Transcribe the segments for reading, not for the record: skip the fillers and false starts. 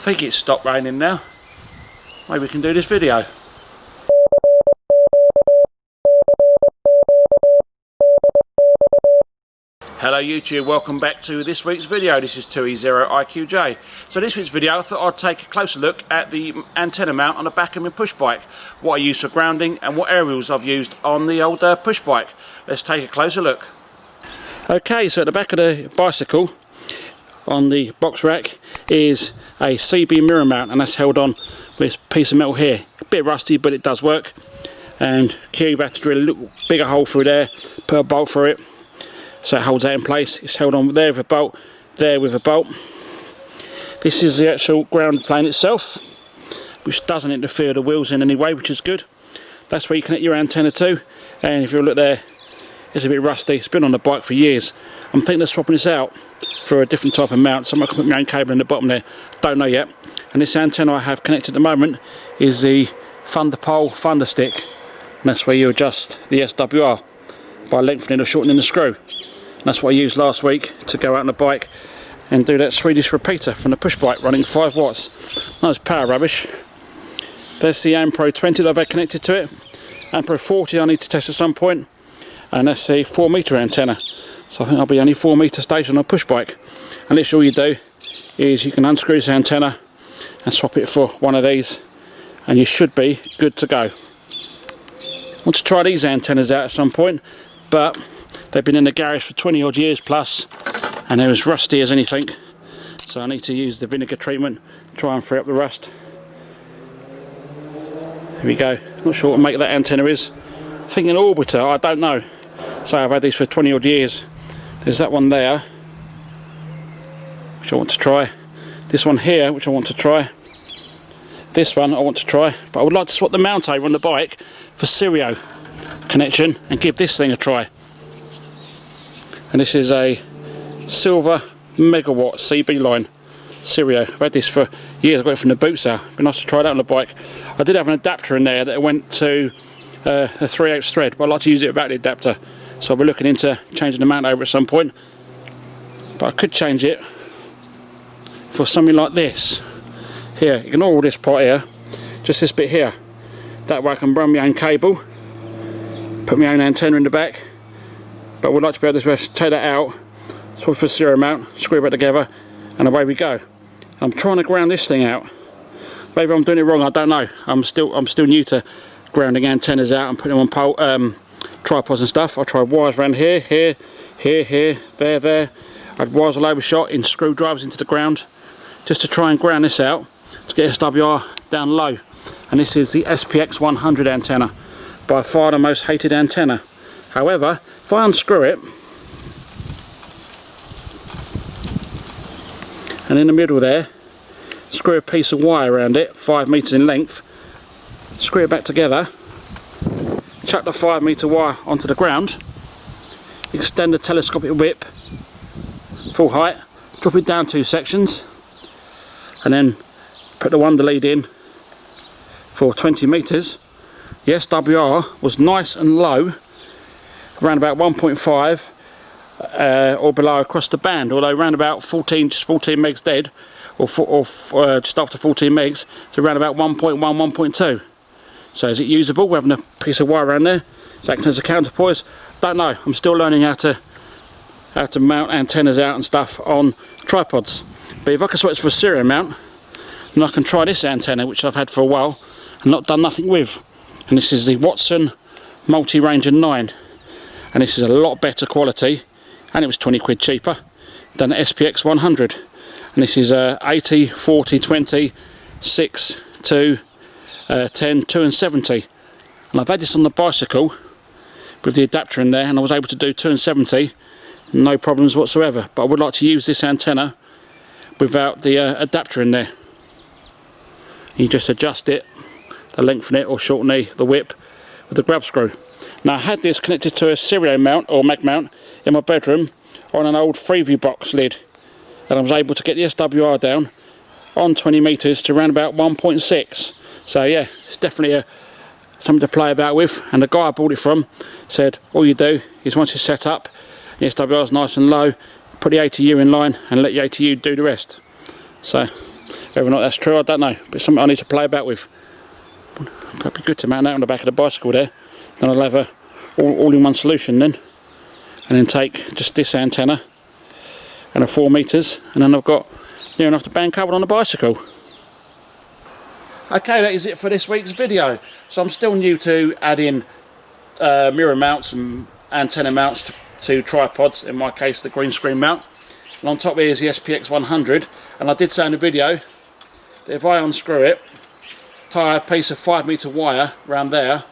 think it's stopped raining now. Maybe we can do this video. Hello YouTube, welcome back to this week's video. This is 2E0IQJ. So this week's video I thought I'd take a closer look at the antenna mount on the back of my push bike. What I use for grounding and what aerials I've used on the old push bike. Let's take a closer look. Okay, so at the back of the bicycle on the box rack is a CB mirror mount, and that's held on with this piece of metal here. A bit rusty, but it does work. And cube had to drill a little bigger hole through there, put a bolt through it, so it holds that in place. It's held on there with a bolt, there with a bolt. This is the actual ground plane itself, which doesn't interfere with the wheels in any way, which is good. That's where you connect your antenna to, and if you look there, it's a bit rusty. It's been on the bike for years. I'm thinking of swapping this out for a different type of mount. So I can put my own cable in the bottom there. Don't know yet. And this antenna I have connected at the moment is the Thunderpole Thunder Stick. And that's where you adjust the SWR by lengthening or shortening the screw. And that's what I used last week to go out on the bike and do that Swedish repeater from the push bike running 5 watts. Nice power rubbish. There's the Ampro 20 that I've had connected to it. Ampro 40 I need to test at some point. And that's a 4 metre antenna, so I think I'll be only 4 metre station on a push bike. And literally all you do is you can unscrew this antenna and swap it for one of these, and you should be good to go. I want to try these antennas out at some point, but they've been in the garage for 20 odd years plus, and they're as rusty as anything, so I need to use the vinegar treatment, try and free up the rust. Here we go. Not sure what make that antenna is. I think an orbiter, I don't know. So I've had these for 20 odd years. There's that one there, which I want to try. This one here, which I want to try. This one I want to try. But I would like to swap the mount over on the bike for stereo connection and give this thing a try. And this is a silver megawatt CB line stereo. I've had this for years. I got it from the boot sale. It'd be nice to try it out on the bike. I did have an adapter in there that went to a 3/8 thread, but I'd like to use it without the adapter, so I'll be looking into changing the mount over at some point. But I could change it for something like this here. Ignore all this part here, just this bit here. That way I can run my own cable, put my own antenna in the back, but I would like to be able to take that out, swap for a stereo mount, screw it back together, and away we go. I'm trying to ground this thing out. Maybe I'm doing it wrong, I don't know. I'm still new to grounding antennas out and putting them on tripods and stuff. I tried wires around here, there. I had wires all over shot in screwdrivers into the ground, just to try and ground this out to get SWR down low. And this is the SPX 100 antenna, by far the most hated antenna. However, if I unscrew it, and in the middle there, screw a piece of wire around it, 5 metres in length, screw it back together, chuck the 5 metre wire onto the ground, extend the telescopic whip full height, drop it down 2 sections, and then put the wonder lead in for 20 metres. The SWR was nice and low, around about 1.5 or below across the band, although around about 14 megs dead, or just after 14 megs, so around about 1.1, 1.2. So is it usable? We're having a piece of wire around there. It's acting as a counterpoise. Don't know. I'm still learning how to mount antennas out and stuff on tripods. But if I can switch for a stereo mount, then I can try this antenna, which I've had for a while and not done nothing with. And this is the Watson Multi-Ranger 9. And this is a lot better quality, and it was 20 quid cheaper than the SPX 100. And this is 80, 40, 20, 6, 2, 10, 2 and 70, and I've had this on the bicycle with the adapter in there, and I was able to do 2 and 70 no problems whatsoever. But I would like to use this antenna without the adapter in there. You just adjust it to lengthen it or shorten the whip with the grab screw. Now I had this connected to a stereo mount or mag mount in my bedroom on an old Freeview box lid, and I was able to get the SWR down on 20 metres to around about 1.6. So yeah, it's definitely something to play about with. And the guy I bought it from said all you do is once it's set up, the SWR is nice and low, put the ATU in line and let the ATU do the rest. So Whether or not that's true, I don't know, but it's something I need to play about with. Probably good to mount that on the back of the bicycle there. Then I'll have a all-in-one solution then, and then take just this antenna and a 4 meters, and then I've got near enough to band covered on the bicycle. Okay, that is it for this week's video. So I'm still new to adding mirror mounts and antenna mounts to tripods, in my case the green screen mount. And on top here is the SPX 100, and I did say in the video that if I unscrew it, tie a piece of 5 meter wire around there,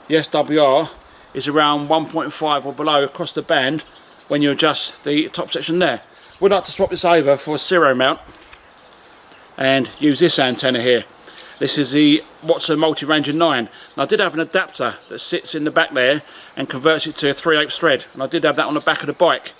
the SWR is around 1.5 or below across the band when you adjust the top section there. We'd like to swap this over for a zero mount and use this antenna here. This is the Watson Multi-Ranger 9. Now I did have an adapter that sits in the back there and converts it to a 3/8 thread, and I did have that on the back of the bike,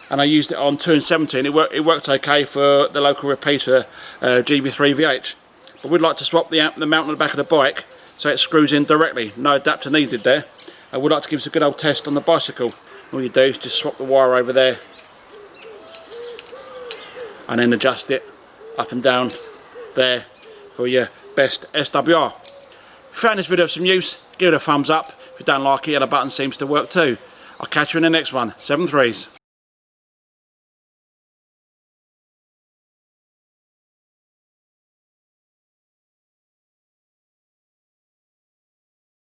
and I used it on 2 and 17. It worked okay for the local repeater GB3VH, but we'd like to swap the mount on the back of the bike so it screws in directly, no adapter needed there. I would like to give us a good old test on the bicycle. All you do is just swap the wire over there and then adjust it up and down there for your best SWR. If you found this video of some use, give it a thumbs up. If you don't like it, the other button seems to work too. I'll catch you in the next one. 7 threes.